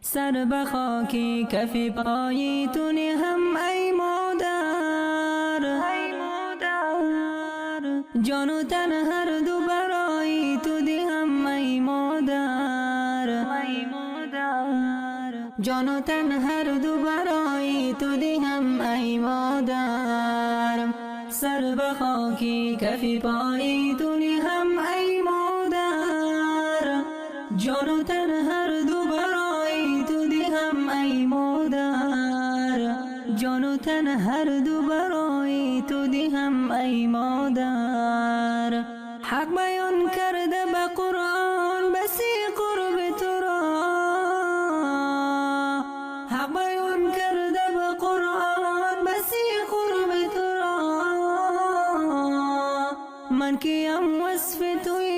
سر به خاکی کف پای تو نهم ای مادر، جان و تن هر دو برای تو دهم ای مادر، جان و تن هر دو برای تو دهم ای مادر. سر به خاکی کف پای تو نهم ای مادر، جان و تن هر دو برای تو دهم ای مادر، جان و تن هر دو برای تو دهم ای مادر. حق بیان کرده به قرآن بسی قرب تو را، حق بیان کرده به قرآن بسی قرب تو را. من کیم وصف توی